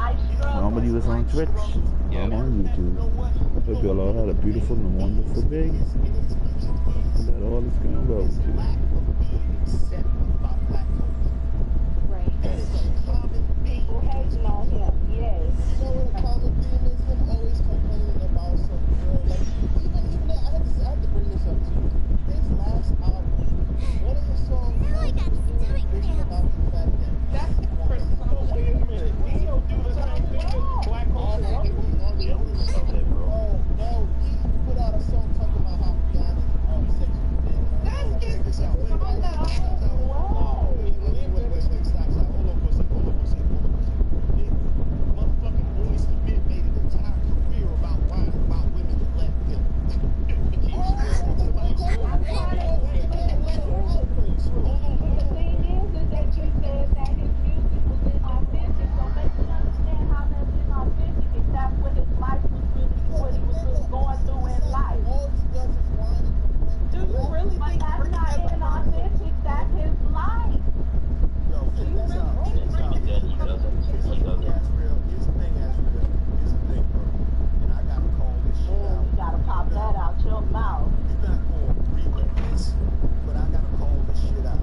Normally was on Twitch. Yeah. I'm on YouTube. Hope you all had a beautiful and wonderful day. That all is going well with you. Right. People hating on him, yes. You know what a common theme is? Him always complaining about some girl. Like, even that, I have to bring this up to you. His last album, one of his songs, Now I got stomach bitching about the fact that That's wait a minute. He don't do the same thing as Black Hole. No, he put out a song talking about how Rihanna is sexually bent. That's just Stop. Hold on for a second. Motherfucking Boyz II Men made an entire career about whining about women that left them. The thing is that you said that his music was inauthentic, so make me understand how that's inauthentic if that's what his life was really, what he was really going through in life. All he does is whine and complain. Do you really But think that's Rick not ever inauthentic, that's his life. Yo, check this out. Here's the thing, bro. And I gotta call this shit Oh, out. you gotta pop that out your mouth. You're not gonna agree with this, but I gotta call this shit out.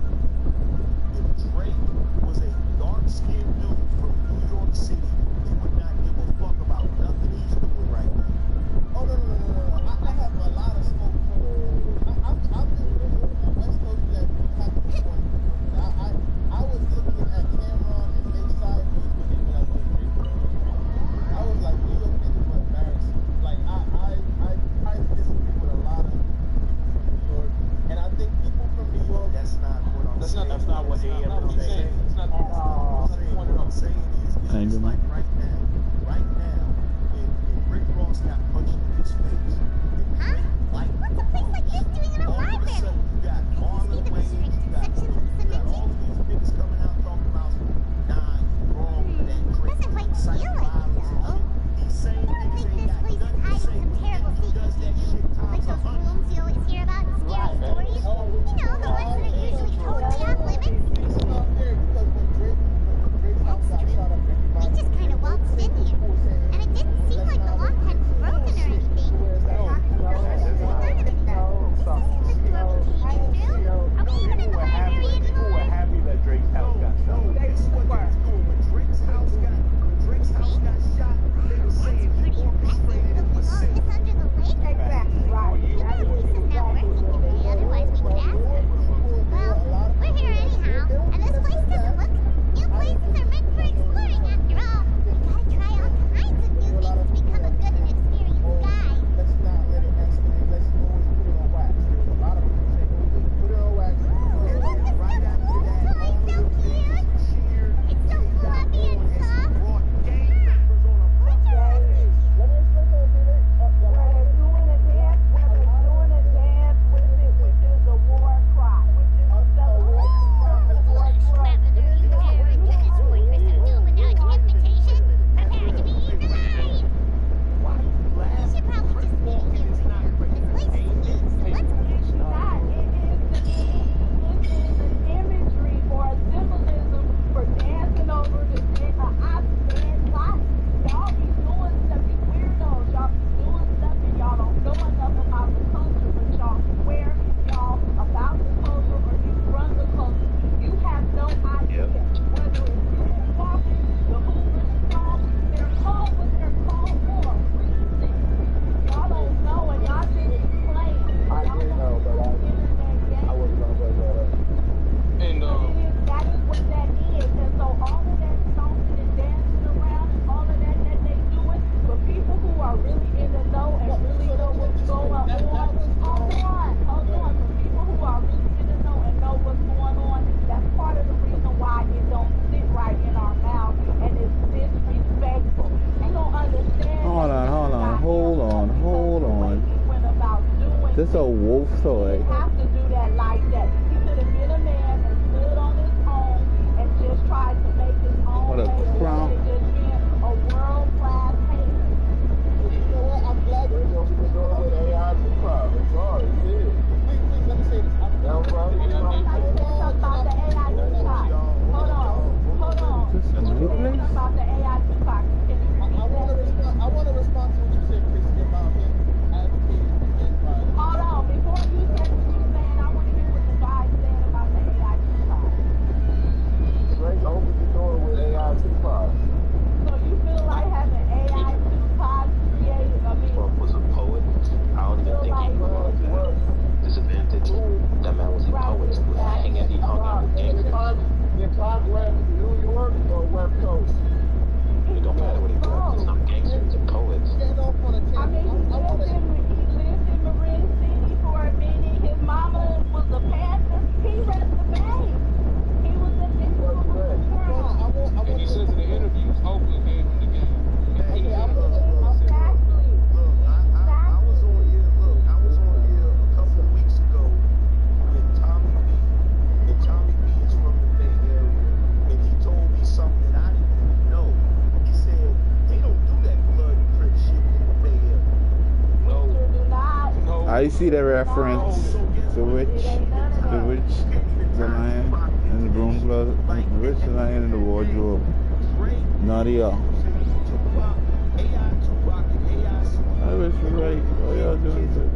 If Drake was a dark-skinned dude from New York City, he would not give a fuck about nothing he's doing right now. Oh, no. I have a lot of smoke for I'm just really on West Coast that type of point. I was looking at Cameron and Nate sideways when they were like, oh, Drake was I was like, New York niggas were embarrassing. Like, I disagree with a lot of people from New York, and I think people from New York. That's not what I'm saying. That's not what AM is saying. It's not At all. What I'm saying is it's like right now, if Rick Ross got punched in his face, Huh? What's a place like this doing in a all of a library? sudden you got Marlon Wayne, you got all of these niggas coming out talking about nah, you wrong for that Drake. Doesn't quite feel like it, though. These same You don't niggas think ain't this got place is nothing to hiding say. some terrible He does secrets that you shit do? Like times those 100. rooms you always hear about in scary stories? You know, the ones that are usually totally off limits? It's not fair because when Drake's house got shot up, We just kind of waltzed in here. And it didn't seem like the lock had broken or anything. Are we even in the library People anymore? were happy that Drake's house got shot. This is what they was doing. When Drake's house got shot, they were saying he orchestrated it for All this under the lake? Exactly, right. You know this isn't that working today, otherwise we could ask them. Well, we're here anyhow, and this place doesn't look... New places are meant for exploring after all. You gotta try all kinds of new things to become a good and experienced guide. Let's not let it escalate. Let's always put it on wax. There's a lot of people saying, put it on wax. Look, this Right after that, toy's so cute. cheered. It's so fluffy and soft. Brought gang members on a What's wrong with you? Where they're doing a dance, with it, which is a war cry, which is a celebration from the war cry. Imagery or a symbolism for dancing over the man's life. Y'all be doing stuff, you weirdos. Y'all be doing stuff and y'all don't know enough about the culture, but y'all swear y'all about the culture or you run the culture. You have no idea whether it's you walking, the Hoovers song, they're called what they're called for a reason. Y'all don't know and y'all think it's playing. I didn't know, but I wasn't gonna bring that up. And That is what that is. And so all of that stomping and dancing around and all of that they doing, for people who are really in the know and really know what's going on, hold on. For people who are really in the know and know what's going on, that's part of the reason why it don't sit right in our mouth and it's disrespectful. You don't understand. Hold on. This a wolf toy. You have to do that like that. He could have been a man and stood on his own and just tried to make his own What a way. crown. Instead of just being a world-class hater. You know what? I'm glad you're doing with AI Tupac. I'm sorry, you did. Please, let me say this. I'm down for I said something about the AI Tupac. Hold on. Is this Let me my say something place? about the AI Tupac. I see the reference. The witch, the lion in the broom closet, the witch, the lion in the wardrobe. Nadia. I was right. Oh, y'all doing good.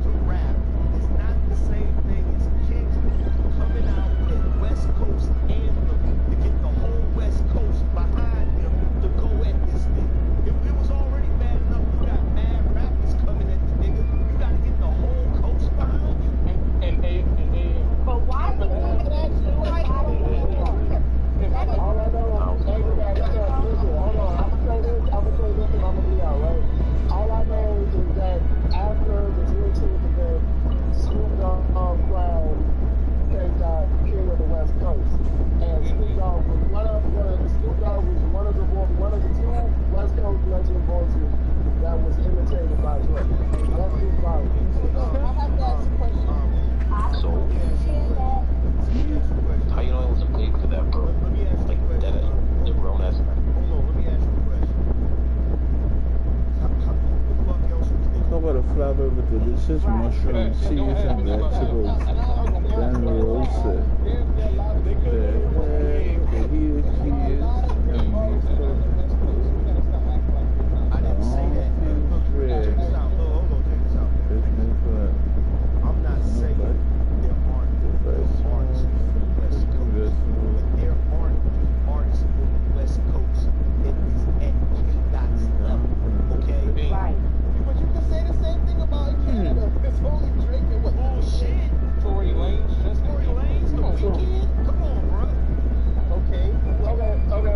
It's not the same thing as Kendrick coming out with West Coast anthem to get the whole West Coast behind him to go at this thing. If it was already bad enough, you got mad rappers coming at the nigga. You gotta get the whole coast behind you. But why do you think that suicide All I know is, listen, hold on, I'm gonna say this and I'm gonna be out, right? All I know is that after the Juneteenth event, Snoop Dogg crowned got king of the West Coast. And Snoop Dogg was one of the two West Coast legend voices that was imitated by Dre. That's his body. I have to ask a question. So, how you know it wasn't paid for that, bro? Let me ask you Like, a question. that, the grown ass man. Hold on, let me ask you a question. What the fuck else was there? How about a flavor with delicious mushrooms, cheese, and vegetables? Then roast it. The egg, the heated cheese, and meat sauce. I didn't say that. Look, check this out. Hold on, check this out. Business, I'm not saying there aren't artists on the West Coast, but there aren't artists on the West Coast that is at K-Dot's level, okay? Right. But you can say the same thing about Canada. It's only Drake and what? Bullshit. Tory Lanez, just Tory Lanez, The Weeknd? Come on, bro. Okay. Okay,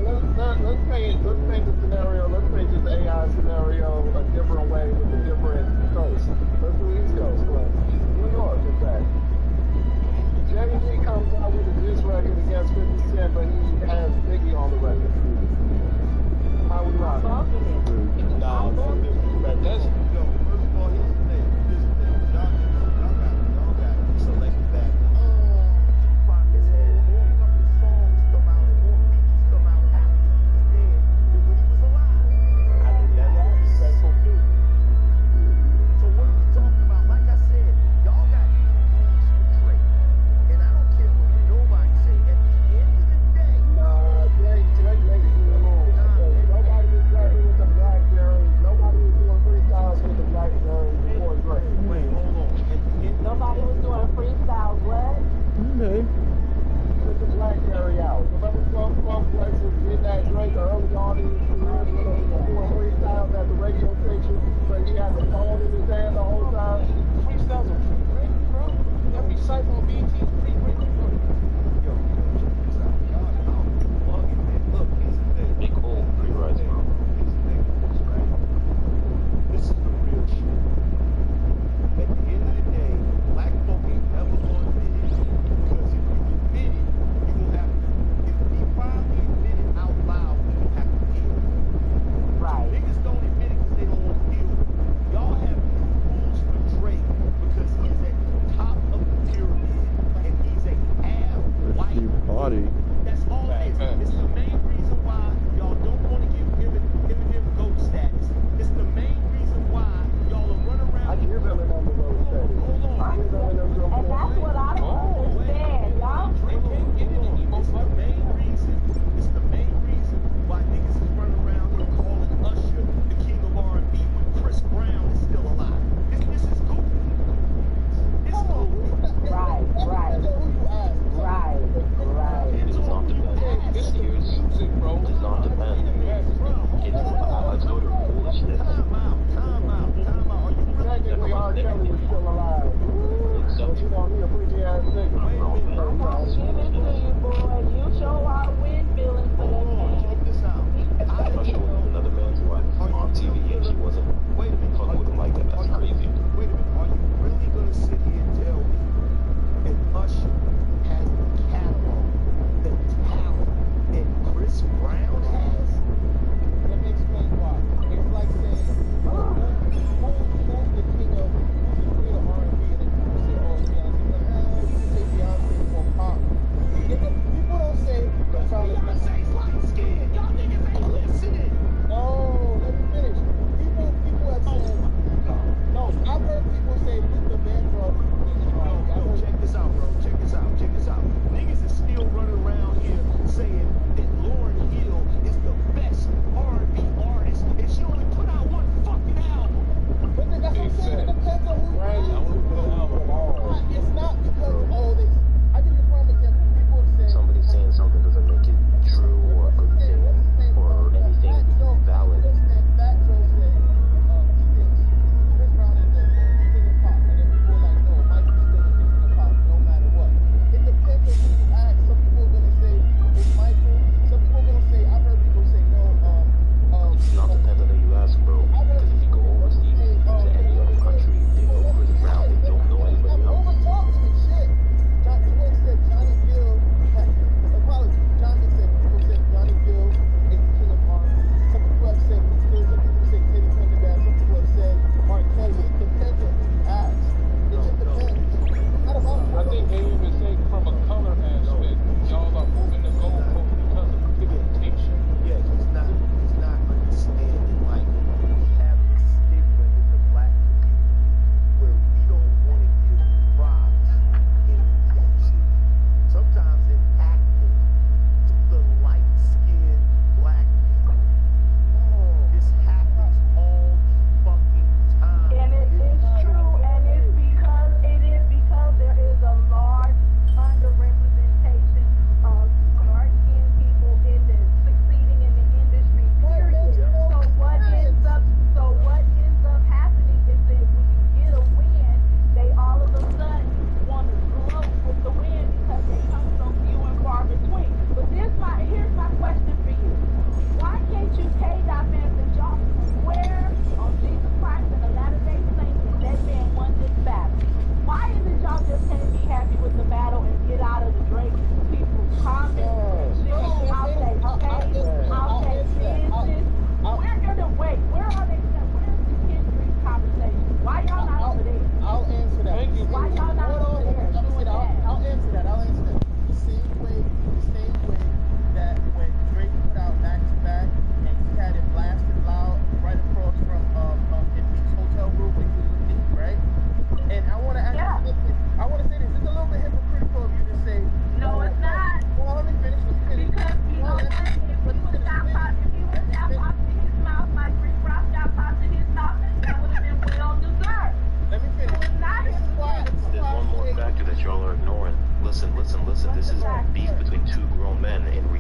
Exactly. beef between two grown men in